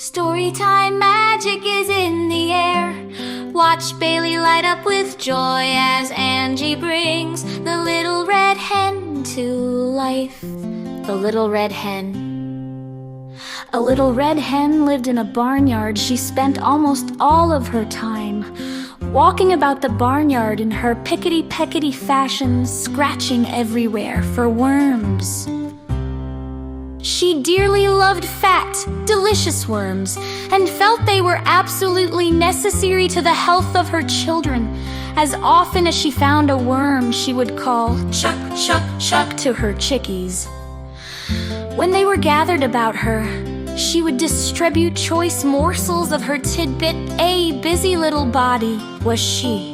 Storytime magic is in the air. Watch Bailey light up with joy as Angie brings the little red hen to life. The Little Red Hen. A little red hen lived in a barnyard. She spent almost all of her time walking about the barnyard in her pickety-peckety fashion, scratching everywhere for worms. She dearly loved fat, delicious worms, and felt they were absolutely necessary to the health of her children. As often as she found a worm, she would call, "Chuck, chuck, chuck," to her chickies. When they were gathered about her, she would distribute choice morsels of her tidbit. A busy little body was she.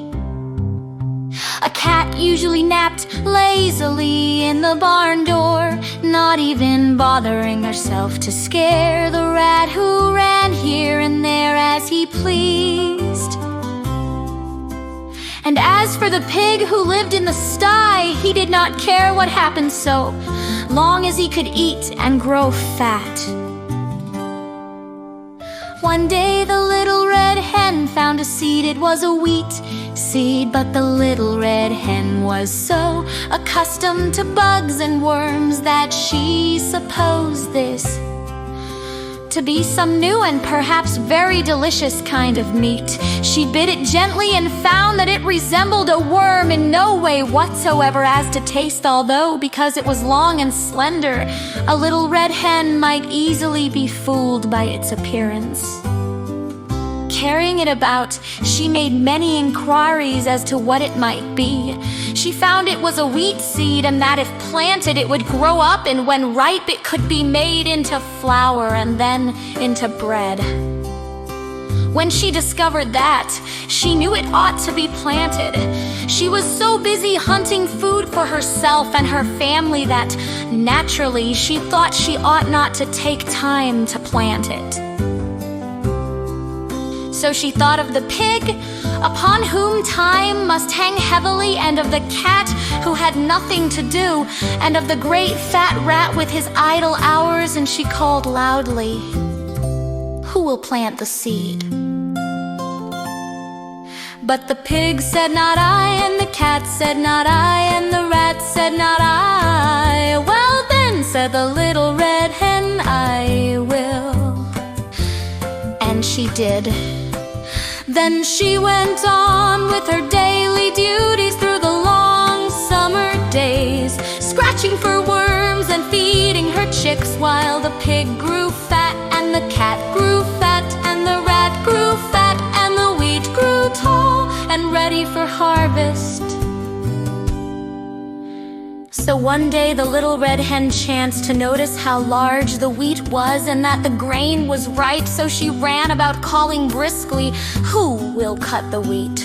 A cat usually napped lazily in the barn door, not even bothering herself to scare the rat who ran here and there as he pleased. And as for the pig who lived in the sty, he did not care what happened so long as he could eat and grow fat. One day the little red hen found a seed. It was a wheat seed, but the little red hen was so accustomed to bugs and worms that she supposed this to be some new and perhaps very delicious kind of meat. She bit it gently and found that it resembled a worm in no way whatsoever as to taste, although because it was long and slender, a little red hen might easily be fooled by its appearance. Carrying it about, she made many inquiries as to what it might be. She found it was a wheat seed, and that if planted it would grow up, and when ripe it could be made into flour and then into bread. When she discovered that, she knew it ought to be planted. She was so busy hunting food for herself and her family that, naturally, she thought she ought not to take time to plant it. So she thought of the pig, upon whom time must hang heavily, and of the cat, who had nothing to do, and of the great fat rat with his idle hours, and she called loudly, "Who will plant the seed?" But the pig said, "Not I," and the cat said, "Not I," and the rat said, "Not I." "Well then," said the little red hen, "I will." And she did. Then she went on with her daily duties through the long summer days, scratching for worms and feeding her chicks, while the pig grew fat and the cat grew fat and the rat grew fat and the wheat grew tall and ready for harvest. So one day the little red hen chanced to notice how large the wheat was and that the grain was ripe, so she ran about calling briskly, "Who will cut the wheat?"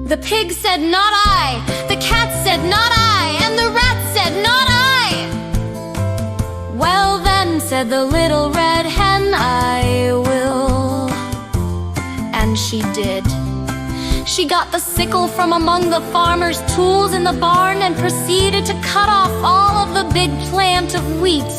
The pig said, "Not I," the cat said, "Not I," and the rat said, "Not I." "Well then," said the little red hen, "I will." And she did. She got the sickle from among the farmer's tools in the barn and proceeded to cut off all of the big plant of wheat.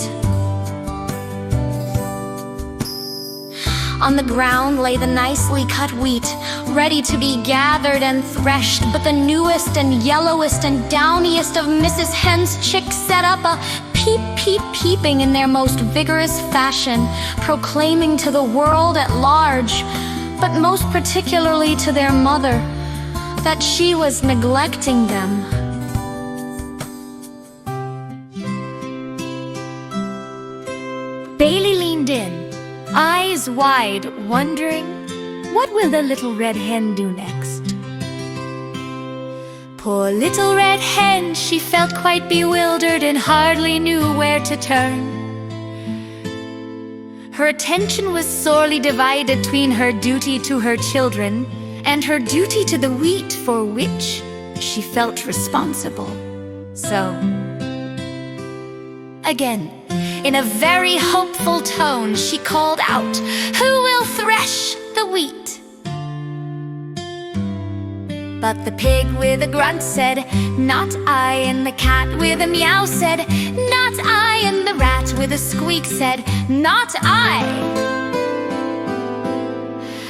On the ground lay the nicely cut wheat, ready to be gathered and threshed, but the newest and yellowest and downiest of Mrs. Hen's chicks set up a peep, peep, peeping in their most vigorous fashion, proclaiming to the world at large, but most particularly to their mother, that she was neglecting them. Bailey leaned in, eyes wide, wondering, what will the little red hen do next? Poor little red hen, she felt quite bewildered and hardly knew where to turn. Her attention was sorely divided between her duty to her children and her duty to the wheat for which she felt responsible. So, again, in a very hopeful tone, she called out, "Who will thresh the wheat?" But the pig with a grunt said, "Not I," and the cat with a meow said, "Not I," and the rat with a squeak said, "Not I."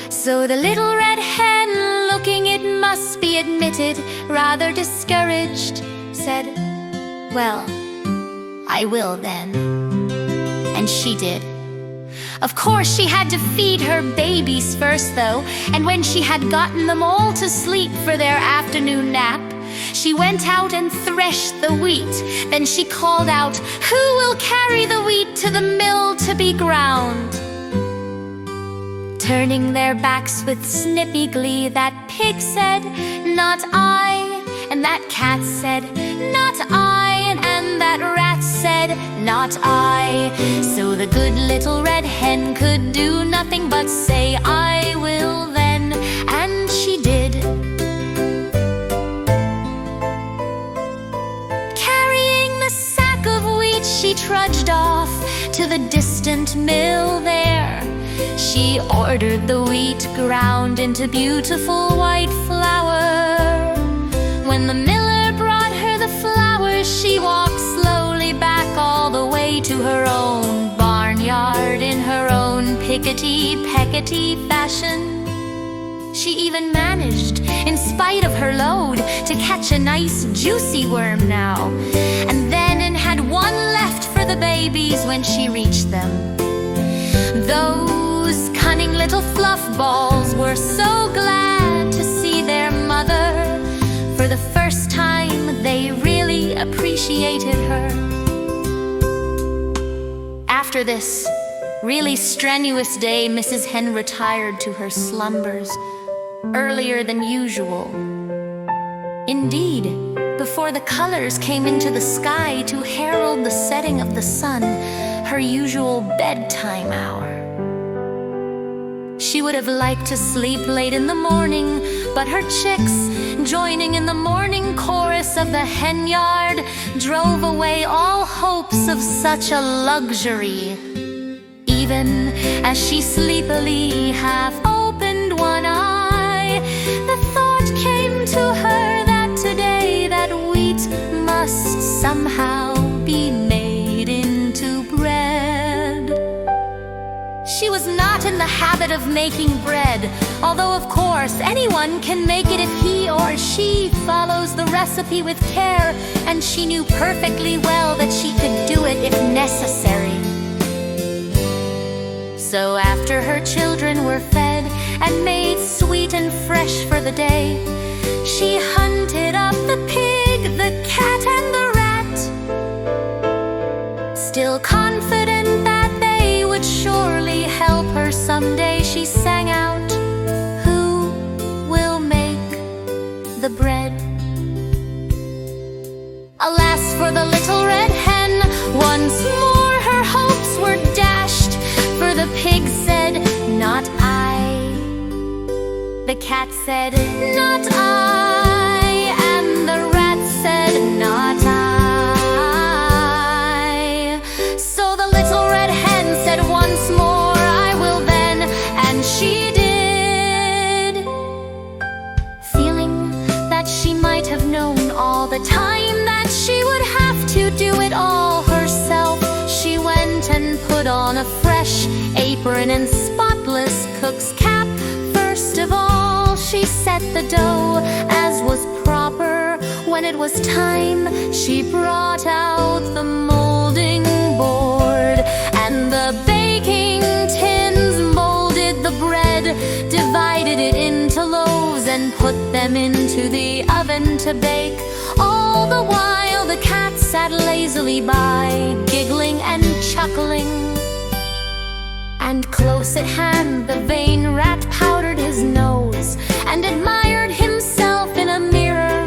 So the little red hen, looking, it must be admitted, rather discouraged, said, "Well, I will then." And she did. Of course she had to feed her babies first, though, and when she had gotten them all to sleep for their afternoon nap, she went out and threshed the wheat. Then she called out, "Who will carry the wheat to the mill to be ground?" Turning their backs with snippy glee, that pig said, "Not I," and that cat said, "Not I," and that rat said, "Not I." So the good little red hen could do nothing but say, "I will then," and she did. Carrying the sack of wheat, she trudged off to the distant mill there. She ordered the wheat ground into beautiful white flour. When the miller brought her the flour, she walked slowly back all the way to her own barnyard in her own pickety-peckety fashion. She even managed, in spite of her load, to catch a nice juicy worm now, and then had one left for the babies when she reached them. Those cunning little fluff balls were so glad to see their mother. For the first time, they really appreciated her. After this really strenuous day, Mrs. Hen retired to her slumbers earlier than usual. Indeed, before the colors came into the sky to herald the setting of the sun, her usual bedtime hour. She would have liked to sleep late in the morning, but her chicks, joining in the morning chorus of the hen yard, drove away all hopes of such a luxury. Even as she sleepily half opened one eye, the thought came to her that today that wheat must somehow be made into bread. She was not in the habit of making bread, although of course anyone can make it if he or she follows the recipe with care, and she knew perfectly well that she could do it if necessary. So after her children were fed and made sweet and fresh for the day, she hunted up the pig, the cat, and the rat. Still confident that they would surely help her someday, she sang out, "Who will make the bread?" Alas for the little red hen, once more her hopes were dashed. For the pig said, "Not I." The cat said, "Not I." And the rat said, "Not I." So the little red hen said once more, "I will then," and she did. Feeling that she might have known all the time that she would have to do it all herself, she went and put on a fresh apron and spotless cook's cap. First of all, she set the dough as was proper. When it was time, she brought out the molding board and the baking tins, molded the bread, divided it into loaves, and put them into the oven to bake. All the while the cat sat lazily by, giggling and chuckling. And close at hand the vain rat powdered his nose and admired himself in a mirror.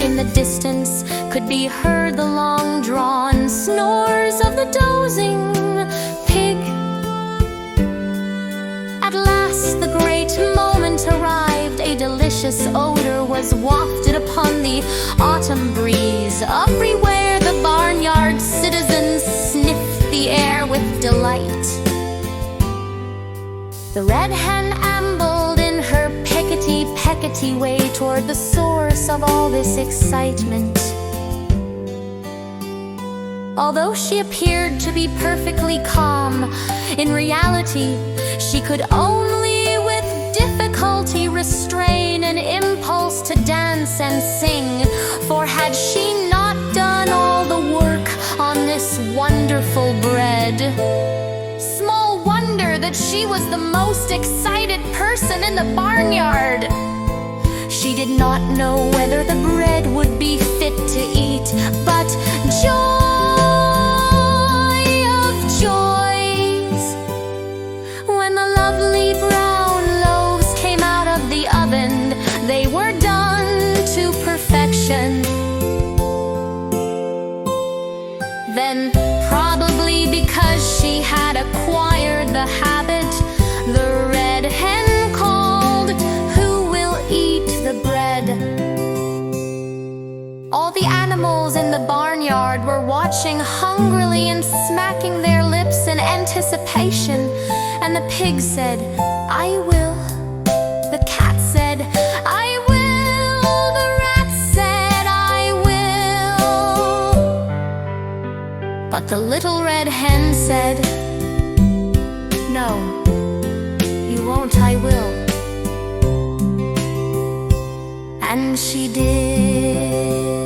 In the distance could be heard the long-drawn snores of the dozing pig. At last the great moment arrived. A delicious odor was wafted upon the autumn breeze. Everywhere the barnyard citizens sniffed the air with delight. The red hen ambled in her pickety-peck anxiety way toward the source of all this excitement. Although she appeared to be perfectly calm, in reality, she could only with difficulty restrain an impulse to dance and sing. For had she not done all the work on this wonderful bread, small wonder that she was the most excited person in the barnyard. She did not know whether the bread would be fit to eat, but joy of joys, when the lovely brown loaves came out of the oven, they were done to perfection. Then, probably because she had acquired the habit, the red hen called, "Who will eat the bread?" All the animals in the barnyard were watching hungrily and smacking their lips in anticipation. And the pig said, "I will." The cat said, "I will." The rat said, "I will." But the little red hen said, "No, you won't, I will." And she did.